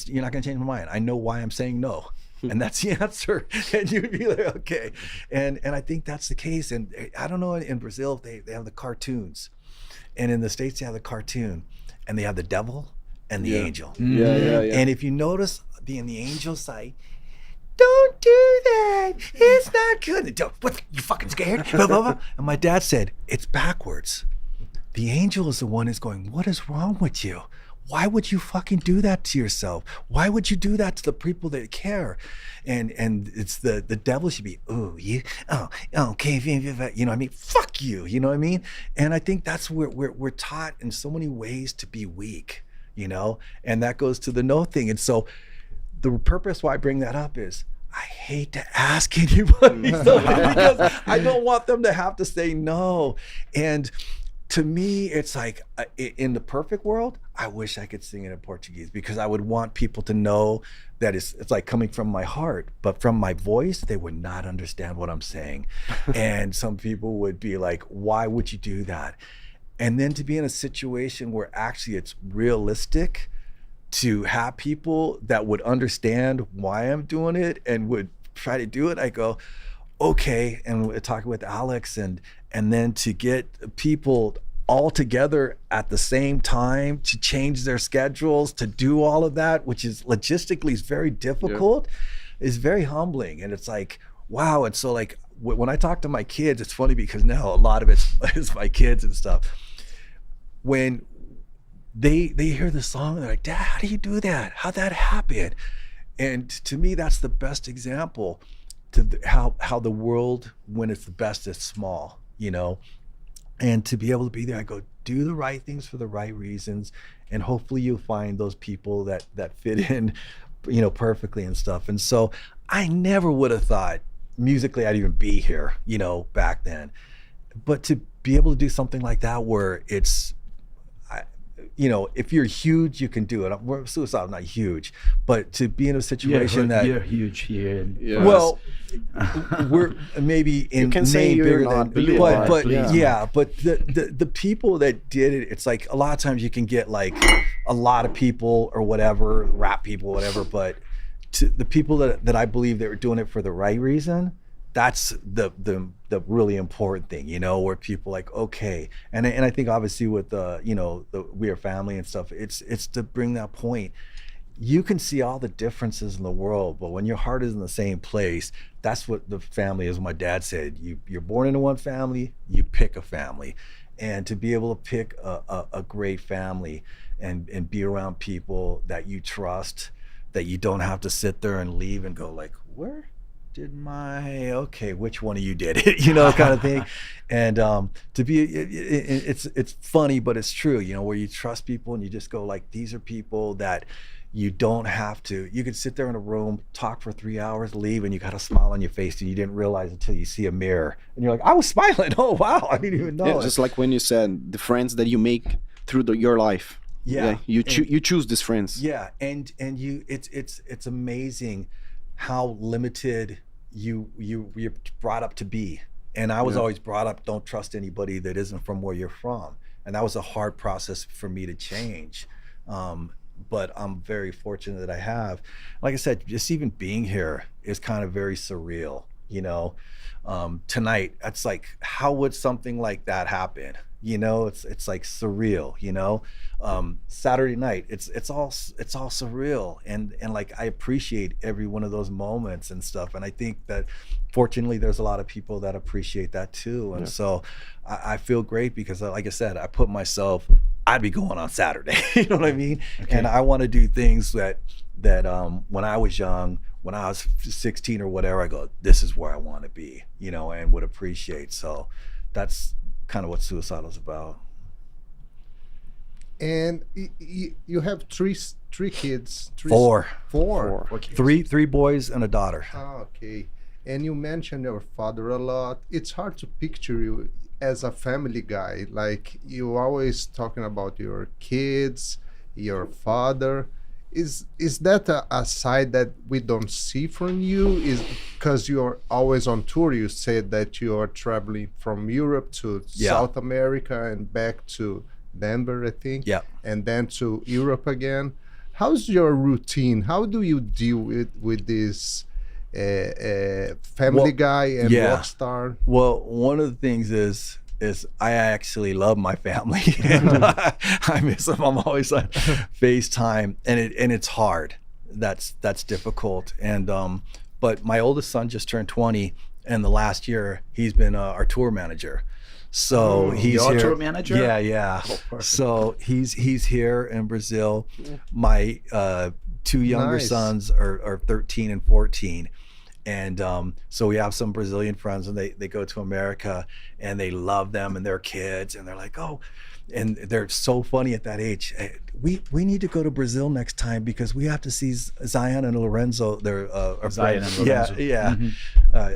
you're not gonna change my mind. I know why I'm saying no, and that's the answer. And you'd be like, okay. And I think that's the case. And I don't know, in Brazil, they have the cartoons, and in the States they have the cartoon, and they have the devil and the angel. Yeah. And if you notice, in the angel side, don't do that. It's not good. What? You fucking scared? Blah, blah, blah. And my dad said, it's backwards. The angel is the one who's going, what is wrong with you? why would you fucking do that to yourself? Why would you do that to the people that care? And it's the devil should be, okay, you know what I mean? Fuck you, you know what I mean? And I think that's where we're taught in so many ways to be weak, you know? And that goes to the no thing. And so the purpose why I bring that up is I hate to ask anybody because I don't want them to have to say no. And to me, it's like in the perfect world, I wish I could sing it in Portuguese because I would want people to know that it's like coming from my heart, but from my voice, they would not understand what I'm saying. And some people would be like, why would you do that? And then to be in a situation where actually it's realistic, to have people that would understand why I'm doing it and would try to do it, I go, okay. And we're talking with Alex and then to get people all together at the same time to change their schedules, to do all of that, which is logistically is very difficult, is very humbling. And it's like, wow. And so like when I talk to my kids, it's funny because now a lot of it's my kids and stuff. When they hear the song, they're like, Dad, how do you do that? How'd that happen? And to me, that's the best example to how the world, when it's the best, is small, you know? And to be able to be there, I go, do the right things for the right reasons. And hopefully you'll find those people that fit in, you know, perfectly and stuff. And so I never would have thought musically I'd even be here, you know, back then. But to be able to do something like that where it's, you know, if you're huge, you can do it. We're Suicidal, not huge, but to be in a situation that you're huge here. Well, we're maybe in you can say you're not, but the people that did it, it's like a lot of times you can get like a lot of people or whatever, rap people, whatever, but to the people that I believe that were doing it for the right reason, that's the really important thing, you know, where people like, okay. And I think obviously with the, you know, the We Are Family and stuff, it's to bring that point. You can see all the differences in the world, but when your heart is in the same place, that's what the family is. My dad said, you're born into one family, you pick a family. And to be able to pick a great family and be around people that you trust, that you don't have to sit there and leave and go like, where did okay, which one of you did it, you know, kind of thing. And to be, it's funny, but it's true, you know, where you trust people and you just go like, these are people that you don't have to, you can sit there in a room, talk for 3 hours, leave, and you got a smile on your face and you didn't realize until you see a mirror. And you're like, I was smiling, oh wow, I didn't even know. Yeah, just like when you said, the friends that you make through your life. Yeah. You choose these friends. Yeah, and you, it's amazing how limited you're brought up to be. And I was always brought up, don't trust anybody that isn't from where you're from. And that was a hard process for me to change. But I'm very fortunate that I have. Like I said, just even being here is kind of very surreal, you know. Tonight, it's like, how would something like that happen? You know, it's like surreal, you know. Saturday night, it's all surreal, and like I appreciate every one of those moments and stuff. And I think that fortunately there's a lot of people that appreciate that too. And so I feel great because, like I said, I put myself, I'd be going on Saturday, you know what I mean? Okay. And I want to do things that when I was young, when I was 16 or whatever, I go, this is where I want to be, you know, and would appreciate. So that's kind of what Suicidal is about. And you have three kids. Four. Three boys and a daughter. Oh, okay. And you mentioned your father a lot. It's hard to picture you as a family guy. Like, you always talking about your kids, your father. Is that a side that we don't see from you? Is because you're always on tour. You said that you are traveling from Europe to South America and back to Denver, I think. Yeah. And then to Europe again. How's your routine? How do you deal with this family guy and rock star? Well, one of the things is I actually love my family. And I miss them. I'm always on FaceTime, and it's hard. That's difficult. And But my oldest son just turned 20, and the last year he's been our tour manager. So he's your here. tour manager? Yeah. So he's here in Brazil. My two younger sons are 13 and 14. And so we have some Brazilian friends, and they go to America, and they love them and their kids, and they're like, oh, and they're so funny at that age. We need to go to Brazil next time because we have to see Zion and Lorenzo. They're our Zion friend, and Lorenzo. yeah.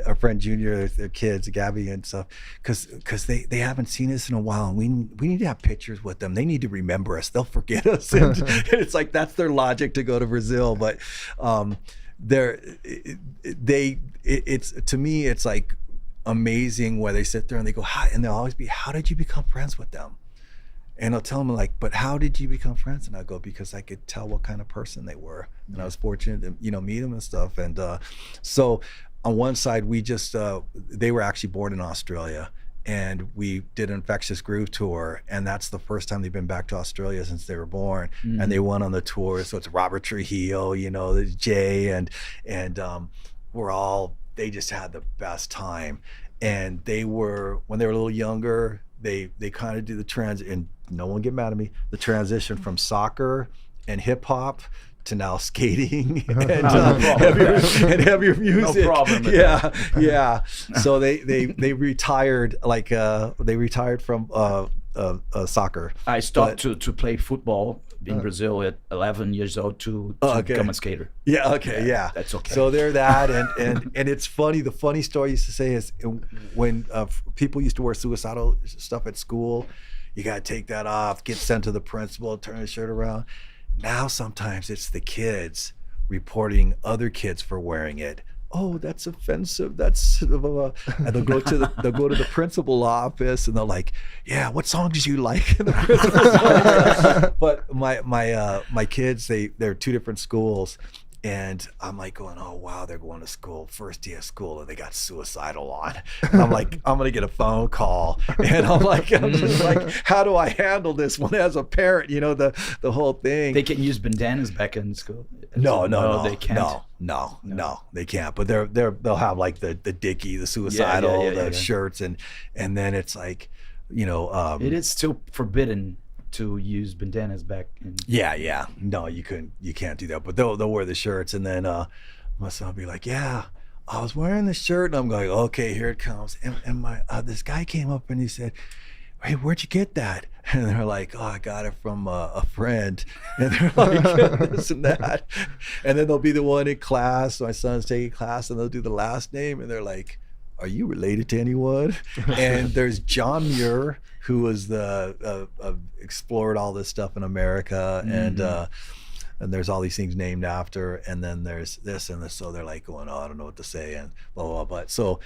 Our friend Junior, their kids, Gabby and stuff, because they haven't seen us in a while, and we need to have pictures with them. They need to remember us. They'll forget us, and it's like that's their logic to go to Brazil. But it's to me, it's like amazing where they sit there and they go, and they'll always be, how did you become friends with them? And I'll tell them like, but how did you become friends? And I go, because I could tell what kind of person they were, and I was fortunate to meet them and stuff. And so on one side, we just they were actually born in Australia, and we did an Infectious Groove tour, and that's the first time they've been back to Australia since they were born. And they went on the tour, so it's Robert Trujillo, there's Jay, and they just had the best time. And when they were a little younger, they kind of do the and no one get mad at me, the transition from soccer and hip hop to now skating and heavier music. No problem. Yeah. So they retired, like they retired from soccer. I stopped to play football in Brazil at 11 years old to become a skater. Yeah. Okay. Yeah. That's okay. So they're that, and it's funny. The funny story I used to say is when people used to wear suicidal stuff at school, you got to take that off, get sent to the principal, turn the shirt around. Now sometimes it's the kids reporting other kids for wearing it. Oh, that's offensive. That's and they'll go to the principal office, and they're like, "Yeah, what songs do you like?" In the principal's office. But my kids, they're two different schools, and I'm like going, "Oh wow, they're going to school, first day of school, and they got Suicidal on." And I'm like, I'm gonna get a phone call, and I'm just like, how do I handle this one as a parent? The whole thing. They can use bandanas back in school. No, they can't. No, they can't. But they'll have like the Dickie, the Suicidal, the shirts, and then it's like, it is still forbidden to use bandanas back in. Yeah. No, you can't do that. But they'll wear the shirts, and then my son will be like, yeah, I was wearing the shirt, and I'm going, okay, here it comes. And my this guy came up and he said, hey, where'd you get that? And they're like, oh, I got it from a friend. And they're like, this and that. And then they'll be the one in class. My son's taking class, and they'll do the last name, and they're like, are you related to anyone? And there's John Muir, who was explored all this stuff in America, and there's all these things named after, and then there's this and this. So they're like going, oh, I don't know what to say, and blah, blah, blah. But so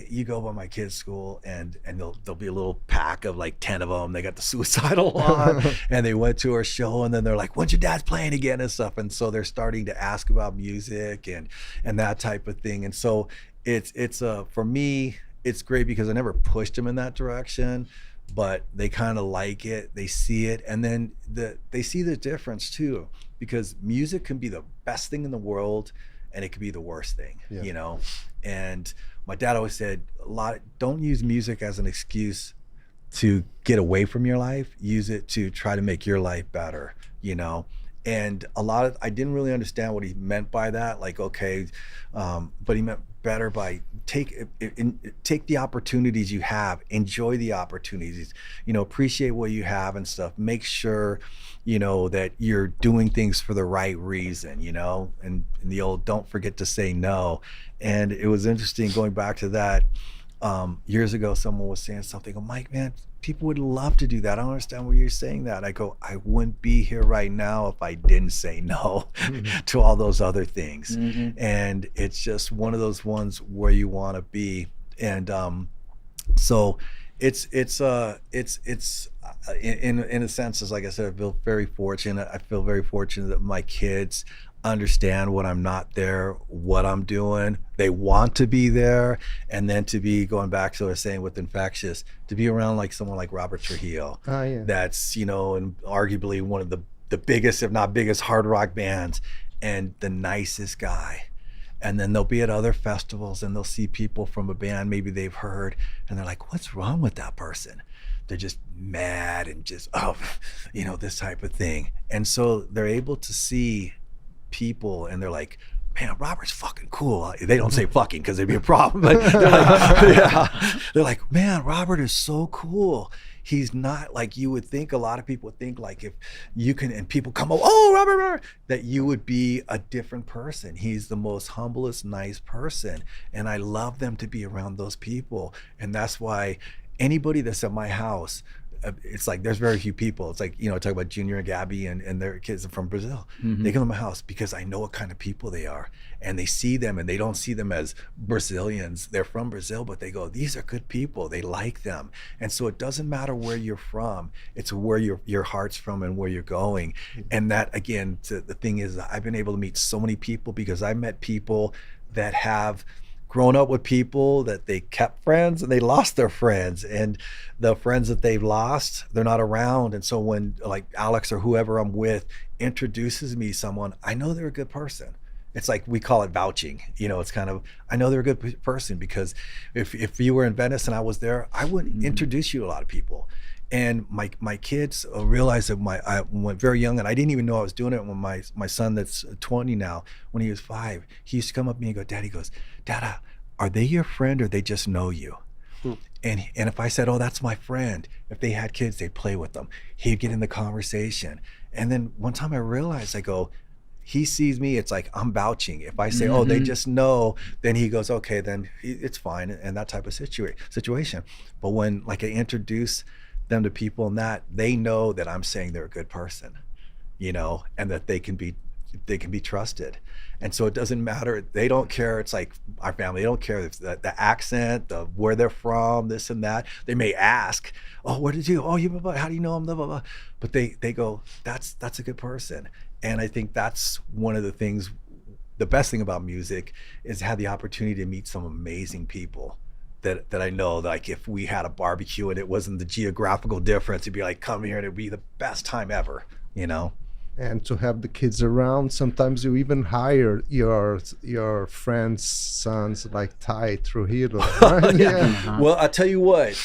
you go by my kids' school, and there'll be a little pack of like 10 of them. They got the Suicidal on, and they went to our show, and then they're like, when's your dad's playing again and stuff? And so they're starting to ask about music and that type of thing. And so it's for me, it's great because I never pushed them in that direction, but they kind of like it, they see it, and then they see the difference too, because music can be the best thing in the world, and it can be the worst thing, And my dad always said don't use music as an excuse to get away from your life. Use it to try to make your life better, And I didn't really understand what he meant by that. Like, okay, but he meant better by take the opportunities you have, enjoy the opportunities, appreciate what you have and stuff. Make sure, that you're doing things for the right reason, and the old don't forget to say no. And it was interesting going back to that. Years ago, someone was saying something. I'm like, man, people would love to do that. I don't understand why you're saying that. I go, I wouldn't be here right now if I didn't say no to all those other things. And it's just one of those ones where you want to be. And so it's in a sense, as like I said, I feel very fortunate. I feel very fortunate that my kids understand when I'm not there, what I'm doing. They want to be there, and then to be going back to what I was saying with Infectious, to be around like someone like Robert Trujillo. That's and arguably one of the biggest, if not biggest, hard rock bands, and the nicest guy. And then they'll be at other festivals and they'll see people from a band maybe they've heard, and they're like, what's wrong with that person? They're just mad and just, this type of thing. And so they're able to see people and they're like, man, Robert's fucking cool. They don't say fucking because it'd be a problem, but they're like, man, Robert is so cool. He's not like you would think. A lot of people would think like if you can, and people come, Robert, that you would be a different person. He's the most humblest, nice person. And I love them to be around those people. And that's why anybody that's at my house, it's like there's very few people. It's like, talk about Junior and Gabby and their kids from Brazil. They come to my house because I know what kind of people they are. And they see them and they don't see them as Brazilians. They're from Brazil, but they go, these are good people. They like them. And so it doesn't matter where you're from. It's where your heart's from and where you're going. And that, again, the thing is, I've been able to meet so many people because I met people that have grown up with people that they kept friends and they lost their friends, and the friends that they've lost, they're not around. And so when like Alex or whoever I'm with introduces me someone, I know they're a good person. It's like, we call it vouching. It's kind of, I know they're a good person because if you were in Venice and I was there, I wouldn't introduce you to a lot of people. And my kids realized that I went very young, and I didn't even know I was doing it when my son that's 20 now, when he was 5, he used to come up to me and go, Daddy goes, Dada, are they your friend or they just know you? And if I said, oh, that's my friend, if they had kids, they'd play with them. He'd get in the conversation. And then one time I realized, I go, he sees me, it's like I'm vouching. If I say, oh, they just know, then he goes, okay, then it's fine, and that type of situation. But when like I introduce them to people and that, they know that I'm saying they're a good person, and that they can be trusted. And so it doesn't matter, they don't care. It's like our family, they don't care if the accent, where they're from, this and that. They may ask, oh, where did you, oh, you, how do you know him, blah, blah, blah. But they go, that's a good person. And I think that's one of the things, the best thing about music is to have the opportunity to meet some amazing people that I know, like if we had a barbecue and it wasn't the geographical difference, it'd be like, come here and it'd be the best time ever, And to have the kids around, sometimes you even hire your friend's sons, like Ty Trujillo, right? Yeah. Well, I tell you what,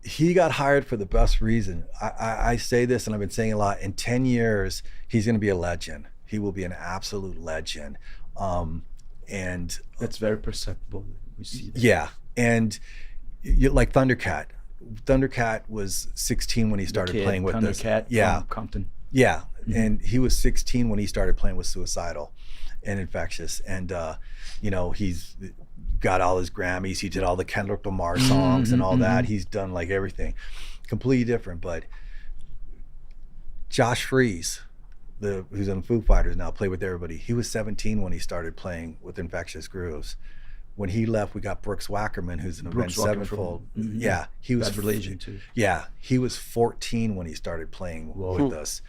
he got hired for the best reason. I say this, and I've been saying a lot. In 10 years, he's going to be a legend. He will be an absolute legend. And that's very perceptible. We see that. Yeah, and like Thundercat. Thundercat was 16 when he started playing with this. Thundercat from Compton. Yeah, and he was 16 when he started playing with Suicidal and Infectious, and he's got all his Grammys. He did all the Kendrick Lamar songs and all that. He's done like everything, completely different. But Josh Freese, who's in Foo Fighters now, played with everybody. He was 17 when he started playing with Infectious Grooves. When he left, we got Brooks Wackerman, who's an Avenged Sevenfold. Yeah, he was Bad Religion too. Yeah, he was 14 when he started playing with us.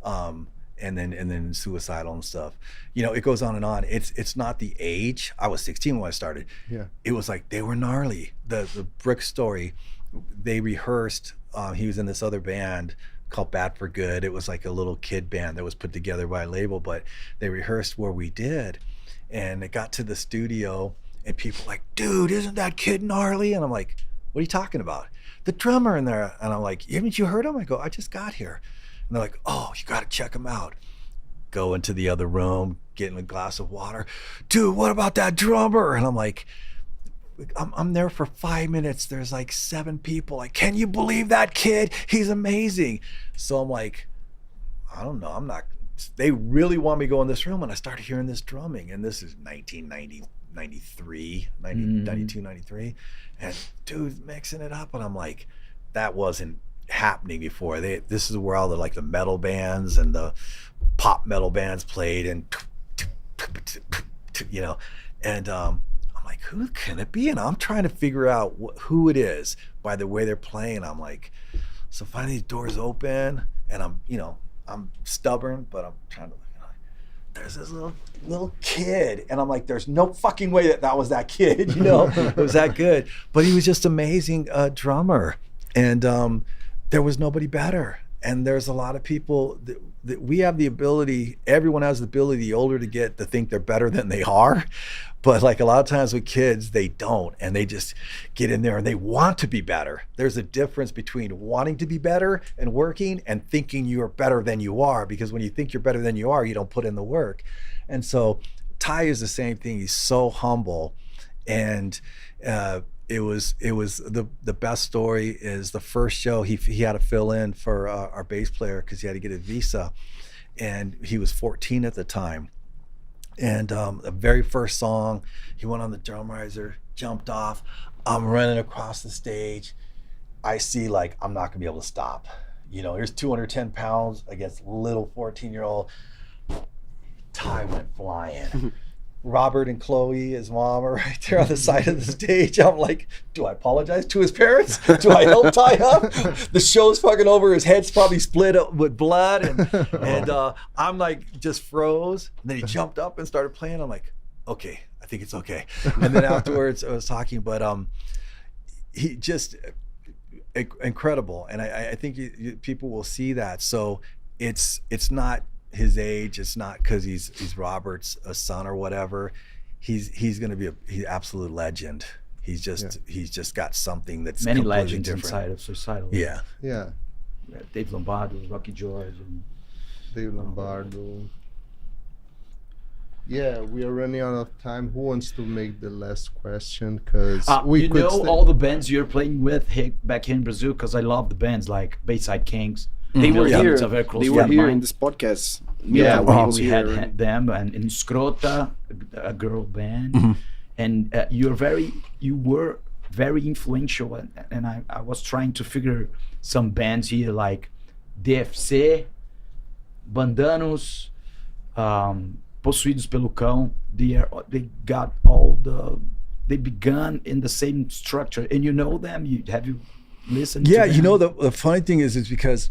And then Suicidal and stuff. It goes on and on. It's not the age. I was 16 when I started. Yeah. It was like they were gnarly. The Brick story, they rehearsed. He was in this other band called Bad for Good. It was like a little kid band that was put together by a label, but they rehearsed where we did, and it got to the studio, and people were like, dude, isn't that kid gnarly? And I'm like, what are you talking about? The drummer in there. And I'm like, haven't you heard him? I go, I just got here. And they're like, oh, you got to check him out. Go into the other room, get in a glass of water. Dude, what about that drummer? And I'm like, I'm there for 5 minutes. There's like 7 people. Like, can you believe that kid? He's amazing. So I'm like, I don't know. I'm not. They really want me to go in this room. And I started hearing this drumming. And this is 1993, 92, 93. And dude's mixing it up. And I'm like, that wasn't happening before. This is where all the metal bands and the pop metal bands played, and and I'm like, who can it be? And I'm trying to figure out who it is by the way they're playing. I'm like, so finally the doors open, and I'm stubborn, but I'm trying to there's this little kid, and I'm like, there's no fucking way that was that kid, it was that good. But he was just amazing drummer, and there was nobody better. And there's a lot of people that we have the ability, everyone has the ability, the older to get, to think they're better than they are. But like a lot of times with kids, they don't, and they just get in there and they want to be better. There's a difference between wanting to be better and working and thinking you're better than you are, because when you think you're better than you are, you don't put in the work. And so Ty is the same thing. He's so humble. And it was the best story is the first show he had to fill in for our bass player because he had to get a visa, and he was 14 at the time. And the very first song, he went on the drum riser, jumped off. I'm running across the stage. I see like I'm not gonna be able to stop. You know, here's 210 pounds against little 14-year-old. Ty went flying. Robert and Chloe, his mom, are right there on the side of the stage. I'm like, do I apologize to his parents? Do I help Ty up? The show's fucking over. His head's probably split up with blood. And I'm like, just froze. And then he jumped up and started playing. I'm like, okay, I think it's okay. And then afterwards I was talking, but he just incredible. And I think people will see that. So it's not his age, it's not because he's Robert's son or whatever. He's going to be an absolute legend. He's just got something that's many completely legends different. inside of Suicidal. Yeah. Dave Lombardo, Rocky George, and Dave Lombardo. Yeah, we are running out of time. Who wants to make the last question? Because we you could know all the bands you're playing with back here in Brazil, because I love the bands like Bayside Kings. They were here. It's a very close They were friend of here mine. in this podcast. Yeah, we here. had them, and in Scrota, a girl band, and you were very influential, and I was trying to figure some bands here like DFC, Bandanos, Possuídos pelo Cão. They got they began in the same structure, and you know them. Have you listened? Yeah, to them? you know the funny thing is because.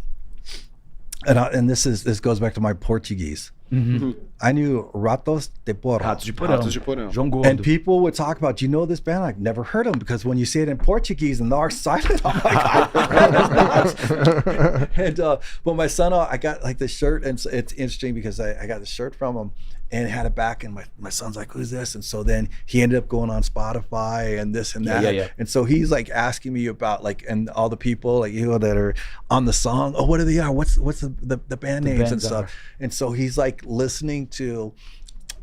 And this goes back to my Portuguese. I knew Ratos de Porão. Ratos de Porão. João Gordo. And people would talk about, you know this band? I've never heard of them, because when you say it in Portuguese and they're silent, I'm like, and but my son, I got like this shirt, and it's interesting because I got the shirt from him and had it back, and my son's like, who's this? And so then he ended up going on Spotify and this and that. Yeah. And so he's like asking me about like, and all the people like, you know, that are on the song, oh, what are they are? What's the band names and stuff? And so he's like listening to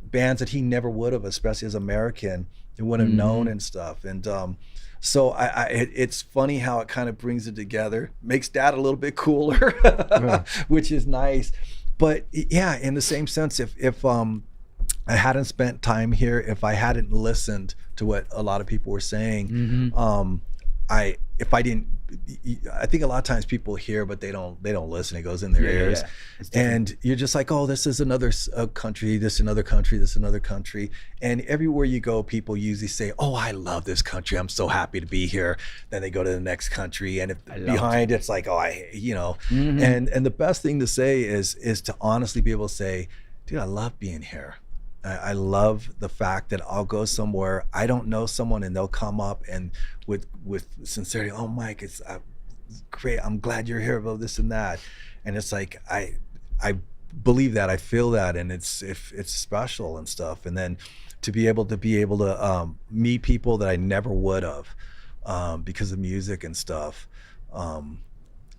bands that he never would have, especially as American, he wouldn't have known and stuff. And so it's funny how it kind of brings it together, makes Dad a little bit cooler, which is nice. But yeah, in the same sense, if I hadn't spent time here, if I hadn't listened to what a lot of people were saying, I think a lot of times people hear, but they don't listen. It goes in their ears, and you're just like, oh, this is another country, this another country, this another country. And everywhere you go, people usually say, oh, I love this country, I'm so happy to be here. Then they go to the next country, and if behind it's like, oh, and the best thing to say is to honestly be able to say, dude, I love being here. I love the fact that I'll go somewhere, I don't know someone, and they'll come up and with sincerity, oh, Mike, it's great, I'm glad you're here about this and that. And it's like, I believe that, I feel that, and it's special and stuff. And then to be able to meet people that I never would have because of music and stuff,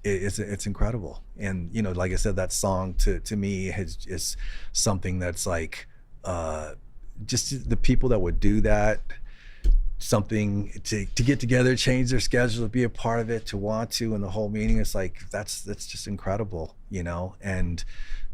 it's incredible. And you know, like I said, that song to me is something that's like, just the people that would do that, something to get together, change their schedule, to be a part of it, to want to, and the whole meaning, is like, that's just incredible, you know. And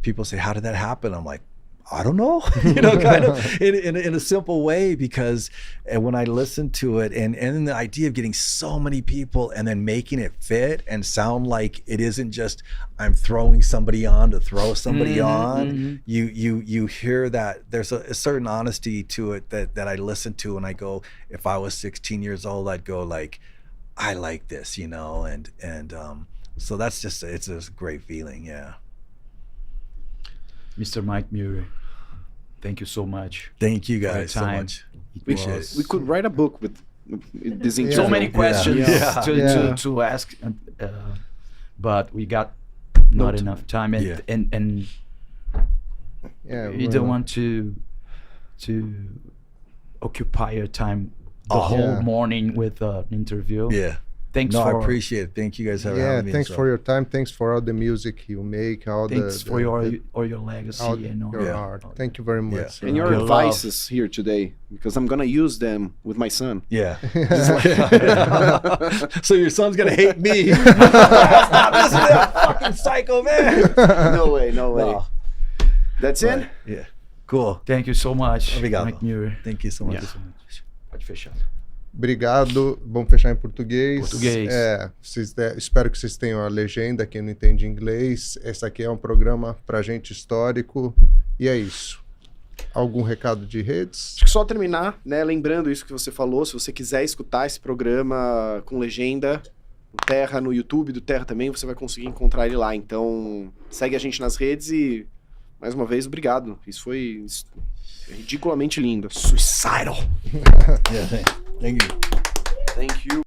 people say, how did that happen? I'm like, I don't know, you know, kind of in a simple way, because when I listened to it, and the idea of getting so many people and then making it fit and sound like it isn't just I'm throwing somebody on to throw somebody on, you hear that there's a certain honesty to it that I listen to, and I go, if I was 16 years old, I'd go like, I like this, you know, and so that's just, it's a great feeling, yeah. Mr. Mike Muir, thank you so much. Thank you guys so much. We could write a book with this interview. So many questions to ask, but we got not enough time, and you don't want to occupy your time the whole morning with an interview. Yeah. Thanks I appreciate it. Thank you guys for having me. Thanks for your time. Thanks for all the music you make. Thanks for your legacy and all your art. Thank you very much. And your advices here today, because I'm gonna use them with my son. Yeah. So your son's gonna hate me. Stop listening to that fucking psycho man. No way. No. That's it? Yeah. Cool. Thank you so much. Obrigado. Mike Muir. Thank you so much. Pode fechar. Obrigado. Vamos fechar em português. Espero que vocês tenham a legenda, quem não entende inglês. Esse aqui é um programa pra gente histórico. E é isso. Algum recado de redes? Acho que só terminar, né? Lembrando isso que você falou. Se você quiser escutar esse programa com legenda, o Terra no YouTube do Terra também, você vai conseguir encontrar ele lá. Então, segue a gente nas redes e, mais uma vez, obrigado. Isso foi ridiculamente lindo. Suicidal! Thank you. Thank you.